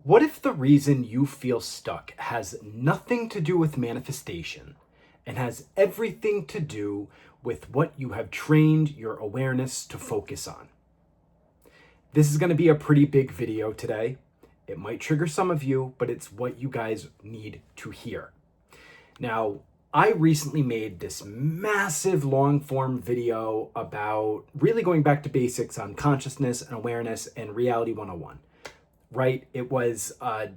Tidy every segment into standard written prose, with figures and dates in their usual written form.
What if the reason you feel stuck has nothing to do with manifestation and has everything to do with what you have trained your awareness to focus on? This is going to be a pretty big video today. It might trigger some of you, but it's what you guys need to hear. Now, I recently made this massive long form video about really going back to basics on consciousness and awareness and reality 101. Right? It was a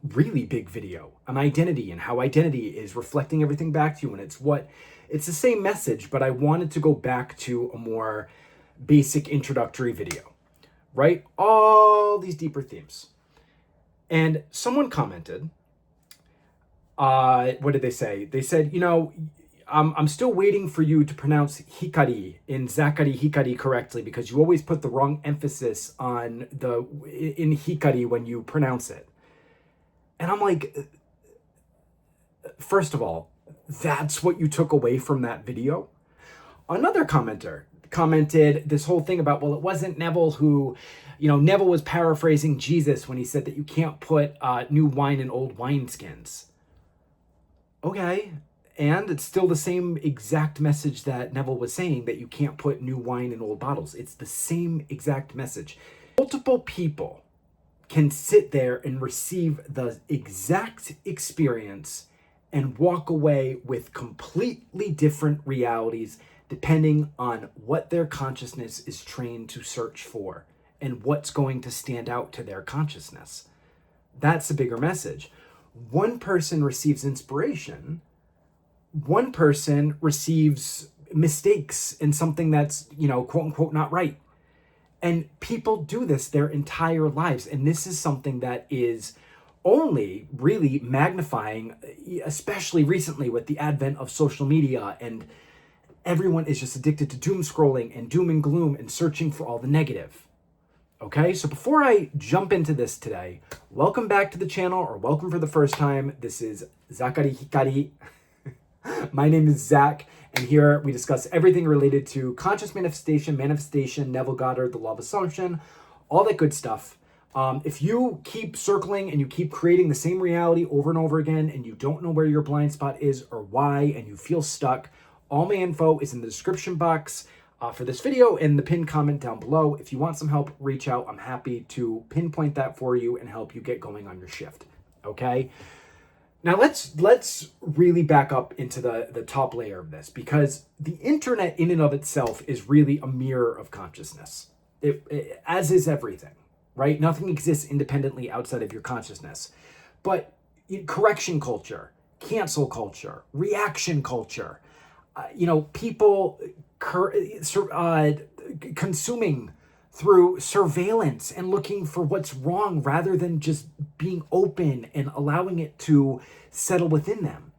really big video on identity and how identity is reflecting everything back to you. And it's the same message, but I wanted to go back to a more basic introductory video, right? All these deeper themes. And someone commented, what did they say? They said, I'm still waiting for you to pronounce Hikari in Zakari Hikari correctly because you always put the wrong emphasis on in Hikari when you pronounce it. And I'm like, first of all, that's what you took away from that video? Another commenter commented this whole thing about, well, it wasn't Neville who, Neville was paraphrasing Jesus when he said that you can't put new wine in old wineskins. Okay. And it's still the same exact message that Neville was saying, that you can't put new wine in old bottles. It's the same exact message. Multiple people can sit there and receive the exact experience and walk away with completely different realities depending on what their consciousness is trained to search for and what's going to stand out to their consciousness. That's the bigger message. One person receives inspiration. One person receives mistakes in something that's, quote unquote, not right. And people do this their entire lives. And this is something that is only really magnifying, especially recently with the advent of social media. And everyone is just addicted to doom scrolling and doom and gloom and searching for all the negative. Okay, so before I jump into this today, welcome back to the channel, or welcome for the first time. This is Zakari Hikari. My name is Zach, and here we discuss everything related to conscious manifestation, Neville Goddard, the law of assumption, all that good stuff. If you keep circling and you keep creating the same reality over and over again, and you don't know where your blind spot is or why, and you feel stuck, all my info is in the description box for this video and the pinned comment down below. If you want some help, reach out. I'm happy to pinpoint that for you and help you get going on your shift. Okay? Now let's really back up into the top layer of this, because the internet in and of itself is really a mirror of consciousness, as is everything, right? Nothing exists independently outside of your consciousness. But correction culture, cancel culture, reaction culture, people consuming through surveillance and looking for what's wrong rather than just being open and allowing it to settle within them,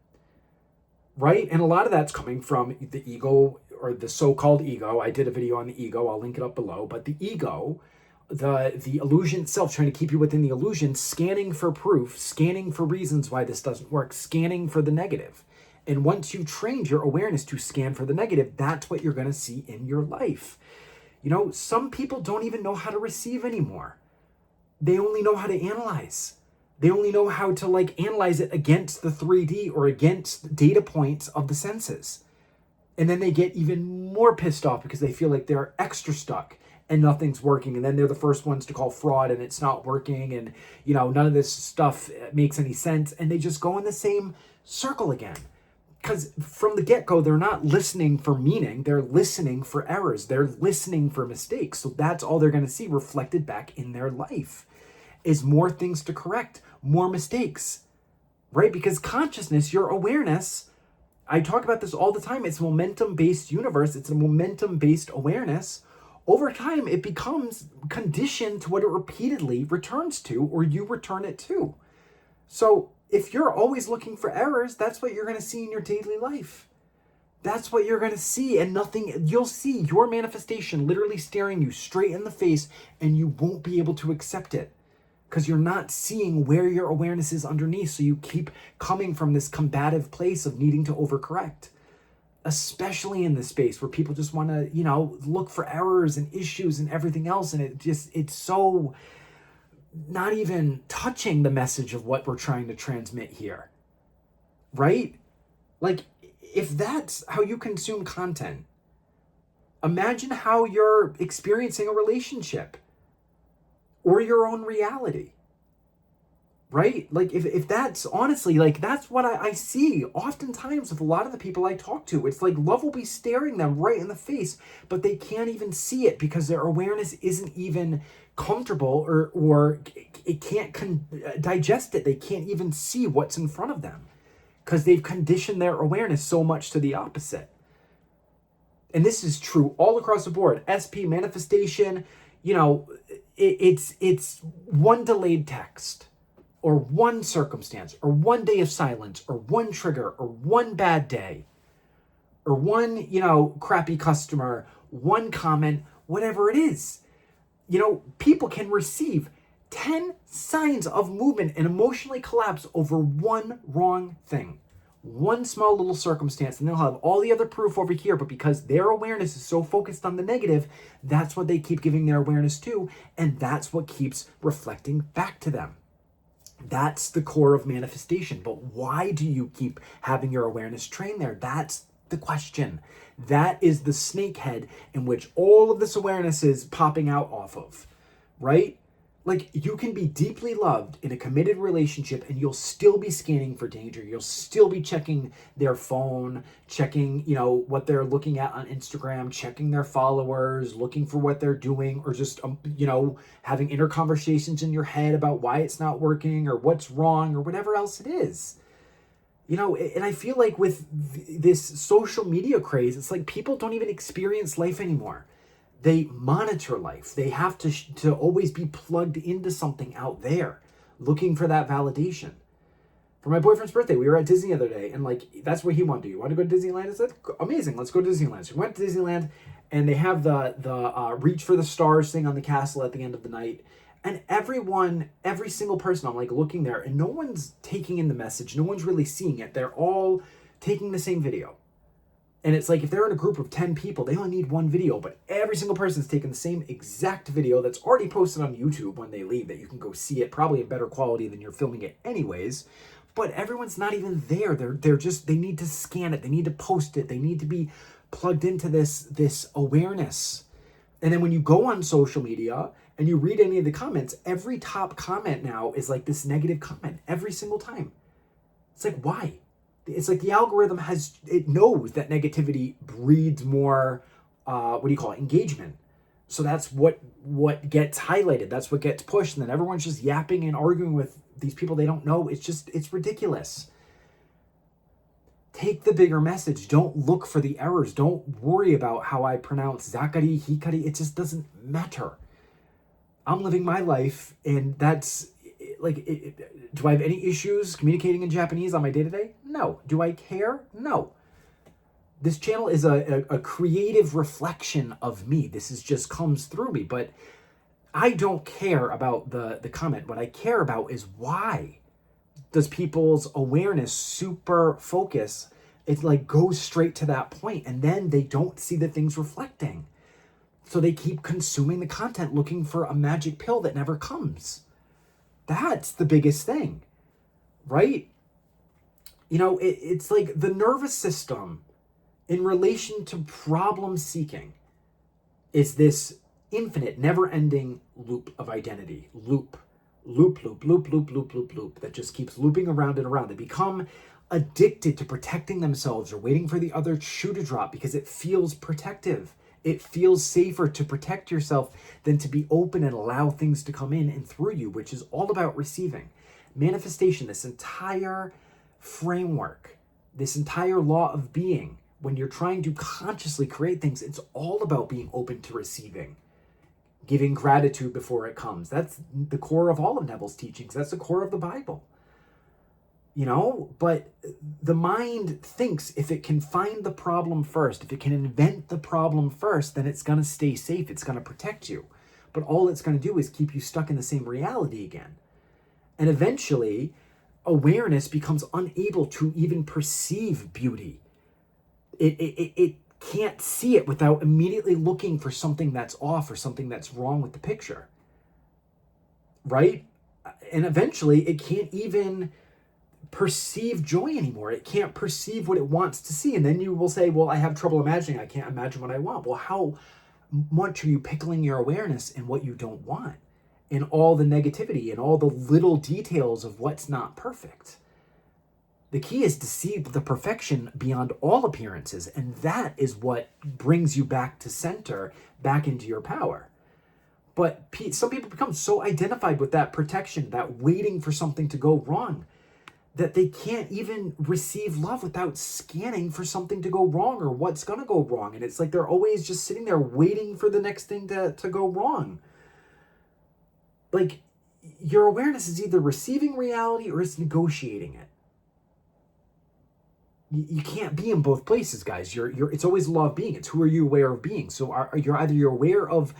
right? And a lot of that's coming from the ego, or the so-called ego. I did a video on the ego. I'll link it up below. But the ego, the illusion itself, trying to keep you within the illusion, scanning for proof, scanning for reasons why this doesn't work, scanning for the negative. And once you've trained your awareness to scan for the negative, that's what you're going to see in your life. Some people don't even know how to receive anymore. They only know how to analyze. They only know how to analyze it against the 3D or against data points of the senses. And then they get even more pissed off because they feel like they're extra stuck and nothing's working. And then they're the first ones to call fraud and it's not working. And, none of this stuff makes any sense. And they just go in the same circle again. Because from the get-go, they're not listening for meaning. They're listening for errors. They're listening for mistakes. So that's all they're going to see reflected back in their life, is more things to correct, more mistakes, right? Because consciousness, your awareness, I talk about this all the time. It's a momentum-based universe. It's a momentum-based awareness. Over time, it becomes conditioned to what it repeatedly returns to, or you return it to. So if you're always looking for errors, that's what you're going to see in your daily life. That's what you're going to see, and you'll see your manifestation literally staring you straight in the face, and you won't be able to accept it because you're not seeing where your awareness is underneath. So you keep coming from this combative place of needing to overcorrect, especially in this space where people just want to, look for errors and issues and everything else. And it's so not even touching the message of what we're trying to transmit here, right? Like, if that's how you consume content, imagine how you're experiencing a relationship or your own reality, right? Like, if that's honestly, like, that's what I see oftentimes with a lot of the people I talk to. It's like love will be staring them right in the face, but they can't even see it because their awareness isn't even comfortable, or it can't digest it. They can't even see what's in front of them because they've conditioned their awareness so much to the opposite. And this is true all across the board. SP, manifestation, you know, it's one delayed text, or one circumstance, or one day of silence, or one trigger, or one bad day, or one, you know, crappy customer, one comment, whatever it is. You know, people can receive 10 signs of movement and emotionally collapse over one wrong thing. One small little circumstance, and they'll have all the other proof over here, but because their awareness is so focused on the negative, that's what they keep giving their awareness to, and that's what keeps reflecting back to them. That's the core of manifestation. But why do you keep having your awareness trained there? That's the question. That is the snakehead in which all of this awareness is popping out off of, right? Like, you can be deeply loved in a committed relationship and you'll still be scanning for danger. You'll still be checking their phone, checking, you know, what they're looking at on Instagram, checking their followers, looking for what they're doing, or just, you know, having inner conversations in your head about why it's not working or what's wrong or whatever else it is. You know, and I feel like with this social media craze, it's like people don't even experience life anymore. They monitor life. They have to always be plugged into something out there, looking for that validation. For my boyfriend's birthday, we were at Disney the other day, and like, that's what he wanted to do. You want to go to Disneyland? I said, amazing, let's go to Disneyland. So we went to Disneyland, and they have the reach for the stars thing on the castle at the end of the night. And every single person, I'm like looking there, and no one's taking in the message. No one's really seeing it. They're all taking the same video. And it's like, if they're in a group of 10 people, they only need one video, but every single person's taking the same exact video that's already posted on YouTube when they leave, that you can go see it, probably in better quality than you're filming it anyways. But everyone's not even there. They're just, they need to scan it. They need to post it. They need to be plugged into this awareness. And then when you go on social media and you read any of the comments, every top comment now is like this negative comment every single time. It's like, why? It's like the algorithm it knows that negativity breeds more, engagement. So that's what gets highlighted. That's what gets pushed. And then everyone's just yapping and arguing with these people they don't know. It's ridiculous. Take the bigger message. Don't look for the errors. Don't worry about how I pronounce Zakari Hikari. It just doesn't matter. I'm living my life, and that's like, do I have any issues communicating in Japanese on my day-to-day? No. Do I care? No. This channel is a creative reflection of me. Just comes through me, but I don't care about the comment. What I care about is, why does people's awareness super focus? It like goes straight to that point, and then they don't see the things reflecting. So they keep consuming the content looking for a magic pill that never comes. That's the biggest thing, right? You know, it's like the nervous system in relation to problem seeking is this infinite, never-ending loop of identity. Loop that just keeps looping around and around. They become addicted to protecting themselves or waiting for the other shoe to drop because it feels protective. It feels safer to protect yourself than to be open and allow things to come in and through you, which is all about receiving. Manifestation, this entire framework, this entire law of being, when you're trying to consciously create things, it's all about being open to receiving, giving gratitude before it comes. That's the core of all of Neville's teachings. That's the core of the Bible. You know, but the mind thinks if it can find the problem first, if it can invent the problem first, then it's going to stay safe. It's going to protect you. But all it's going to do is keep you stuck in the same reality again. And eventually, awareness becomes unable to even perceive beauty. It can't see it without immediately looking for something that's off or something that's wrong with the picture. right? And eventually it can't even perceive joy anymore. It can't perceive what it wants to see. And then you will say, well, I have trouble imagining. I can't imagine what I want. Well, how much are you pickling your awareness in what you don't want, in all the negativity and all the little details of what's not perfect? The key is to see the perfection beyond all appearances, and that is what brings you back to center, back into your power. But some people become so identified with that protection, that waiting for something to go wrong, that they can't even receive love without scanning for something to go wrong or what's going to go wrong. And it's like they're always just sitting there waiting for the next thing to go wrong. Like, your awareness is either receiving reality or it's negotiating it. You can't be in both places, guys. It's always law of being. It's who are you aware of being. So you're aware of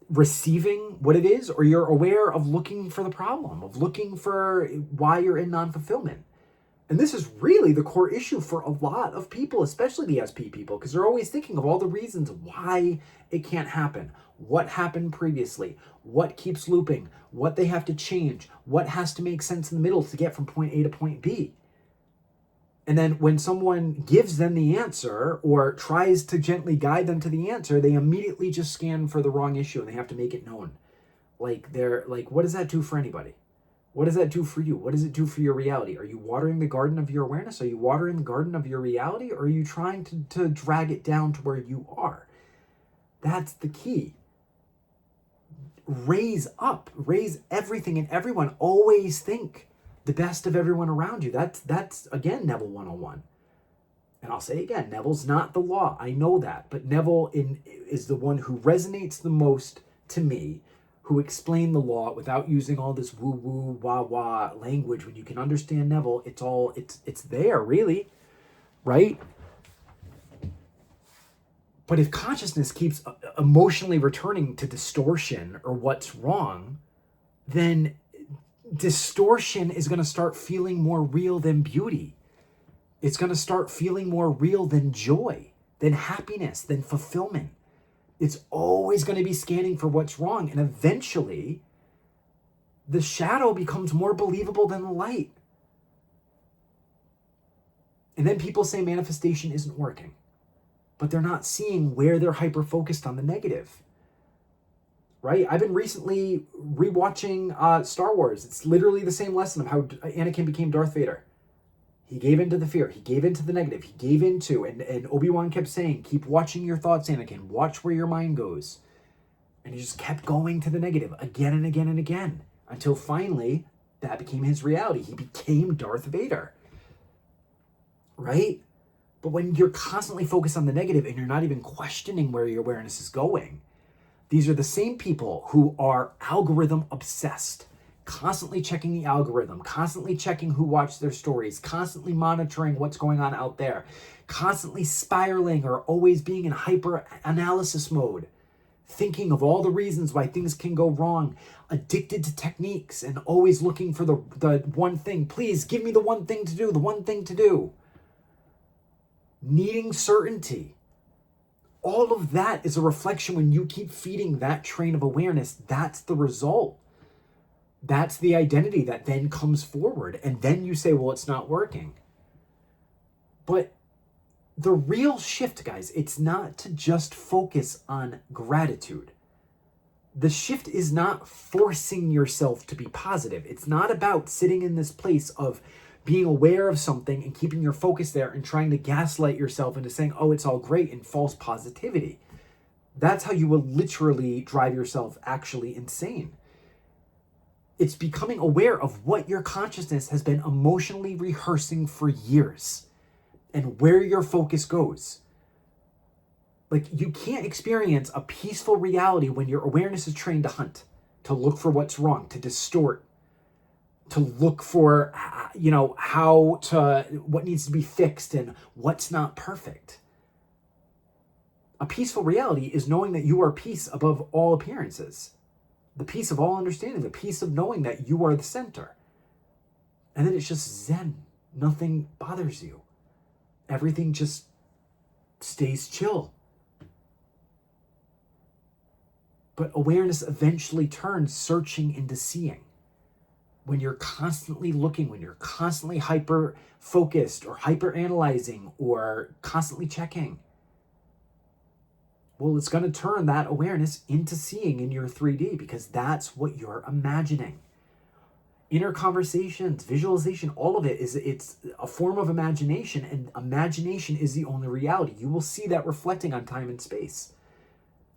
receiving what it is, or you're aware of looking for the problem, of looking for why you're in non-fulfillment. And this is really the core issue for a lot of people, especially the SP people, because they're always thinking of all the reasons why it can't happen, what happened previously, what keeps looping, what they have to change, what has to make sense in the middle to get from point A to point B. And then when someone gives them the answer or tries to gently guide them to the answer, they immediately just scan for the wrong issue and they have to make it known. Like, they're like, what does that do for anybody? What does that do for you? What does it do for your reality? Are you watering the garden of your awareness? Are you watering the garden of your reality? Or are you trying to drag it down to where you are? That's the key. Raise up, raise everything and everyone. Always think the best of everyone around you. That's again, Neville 101. And I'll say again, Neville's not the law. I know that. But Neville is the one who resonates the most to me, who explained the law without using all this woo-woo, wah-wah language. When you can understand Neville, it's there, really, right? But if consciousness keeps emotionally returning to distortion or what's wrong, then distortion is going to start feeling more real than beauty. It's going to start feeling more real than joy, than happiness, than fulfillment. It's always going to be scanning for what's wrong. And eventually, the shadow becomes more believable than the light. And then people say manifestation isn't working, but they're not seeing where they're hyper-focused on the negative. Right? I've been recently rewatching Star Wars. It's literally the same lesson of how Anakin became Darth Vader. He gave into the fear. He gave into the negative. He gave into, and Obi-Wan kept saying, keep watching your thoughts, Anakin. Watch where your mind goes. And he just kept going to the negative again and again and again until finally that became his reality. He became Darth Vader. Right? But when you're constantly focused on the negative and you're not even questioning where your awareness is going, these are the same people who are algorithm obsessed, constantly checking the algorithm, constantly checking who watched their stories, constantly monitoring what's going on out there, constantly spiraling or always being in hyper analysis mode, thinking of all the reasons why things can go wrong, addicted to techniques and always looking for the one thing. Please give me the one thing to do, the one thing to do. Needing certainty. All of that is a reflection when you keep feeding that train of awareness. That's the result. That's the identity that then comes forward. And then you say, well, it's not working. But the real shift, guys, it's not to just focus on gratitude. The shift is not forcing yourself to be positive. It's not about sitting in this place of being aware of something and keeping your focus there and trying to gaslight yourself into saying, oh, it's all great, and false positivity. That's how you will literally drive yourself actually insane. It's becoming aware of what your consciousness has been emotionally rehearsing for years and where your focus goes. Like, you can't experience a peaceful reality when your awareness is trained to hunt, to look for what's wrong, to distort, to look for, what needs to be fixed and what's not perfect. A peaceful reality is knowing that you are peace above all appearances, the peace of all understanding, the peace of knowing that you are the center. And then it's just zen. Nothing bothers you. Everything just stays chill. But awareness eventually turns searching into seeing. When you're constantly looking, when you're constantly hyper focused or hyper analyzing or constantly checking, well, it's going to turn that awareness into seeing in your 3D, because that's what you're imagining. Inner conversations, visualization, all of it it's a form of imagination, and imagination is the only reality. You will see that reflecting on time and space.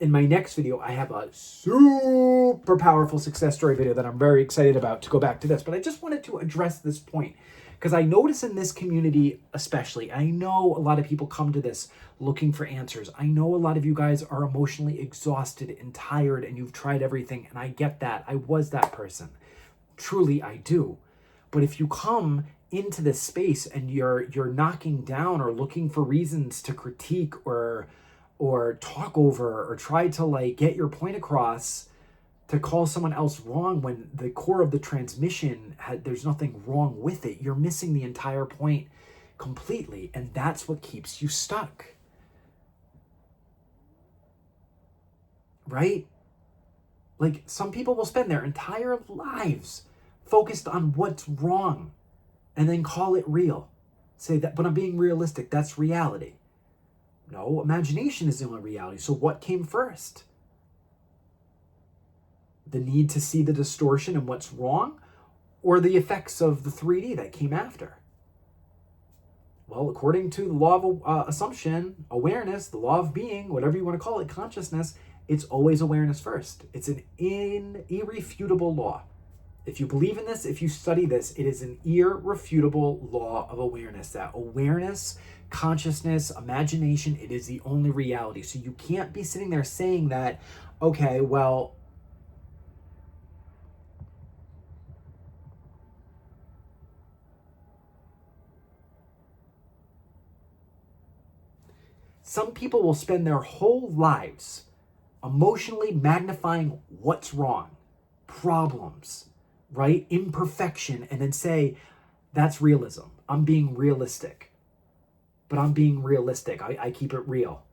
In my next video, I have a super powerful success story video that I'm very excited about to go back to this, but I just wanted to address this point because I notice in this community especially, I know a lot of people come to this looking for answers. I know a lot of you guys are emotionally exhausted and tired and you've tried everything, and I get that. I was that person. Truly, I do. But if you come into this space and you're knocking down or looking for reasons to critique or talk over or try to like get your point across, to call someone else wrong when the core of the transmission there's nothing wrong with it, you're missing the entire point completely, and that's what keeps you stuck. Right? Like, some people will spend their entire lives focused on what's wrong and then call it real. Say that, but I'm being realistic. That's reality. No, imagination is the only reality. So what came first? The need to see the distortion and what's wrong, or the effects of the 3D that came after? Well, according to the law of assumption, awareness, the law of being, whatever you want to call it, consciousness, it's always awareness first. It's an irrefutable law. If you believe in this, if you study this, it is an irrefutable law of awareness, that awareness, consciousness, imagination, it is the only reality. So you can't be sitting there saying that, okay, well, some people will spend their whole lives emotionally magnifying what's wrong, problems, right? Imperfection, and then say, that's realism. I'm being realistic. But I'm being realistic. I keep it real.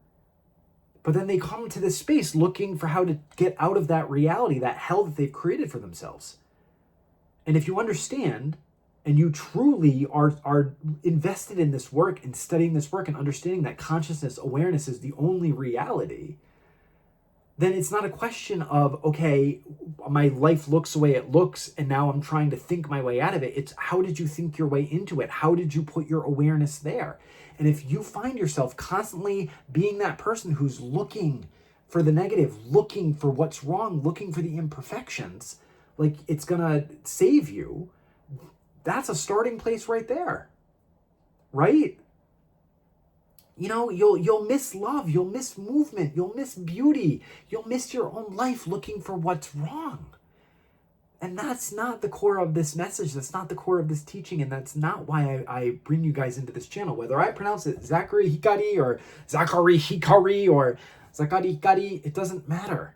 But then they come to this space looking for how to get out of that reality, that hell that they've created for themselves. And if you understand, and you truly are invested in this work and studying this work and understanding that consciousness, awareness is the only reality, then it's not a question of, okay, my life looks the way it looks and now I'm trying to think my way out of it. It's, how did you think your way into it? How did you put your awareness there? And if you find yourself constantly being that person who's looking for the negative, looking for what's wrong, looking for the imperfections, like it's gonna save you, that's a starting place right there, right? You know, you'll miss love, you'll miss movement, you'll miss beauty, you'll miss your own life looking for what's wrong. And that's not the core of this message. That's not the core of this teaching. And that's not why I bring you guys into this channel. Whether I pronounce it Zakari Hikari or Zakari Hikari or Zakari Hikari, it doesn't matter.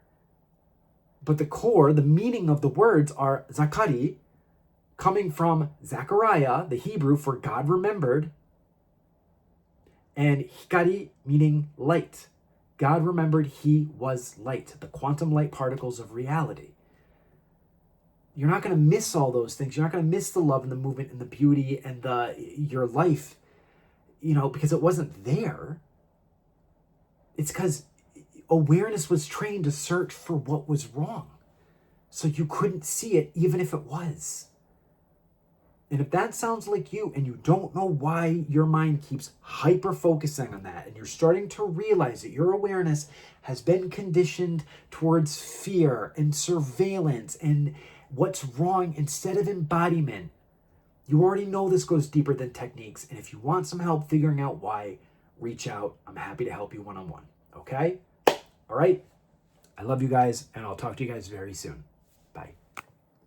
But the core, the meaning of the words are Zakari, coming from Zechariah, the Hebrew for God remembered, and Hikari meaning light. God remembered he was light, the quantum light particles of reality. You're not going to miss all those things. You're not going to miss the love and the movement and the beauty and your life, you know, because it wasn't there. It's because awareness was trained to search for what was wrong. So you couldn't see it even if it was. And if that sounds like you and you don't know why your mind keeps hyper-focusing on that, and you're starting to realize that your awareness has been conditioned towards fear and surveillance and what's wrong instead of embodiment, you already know this goes deeper than techniques. And if you want some help figuring out why, reach out. I'm happy to help you one-on-one. Okay? All right? I love you guys, and I'll talk to you guys very soon.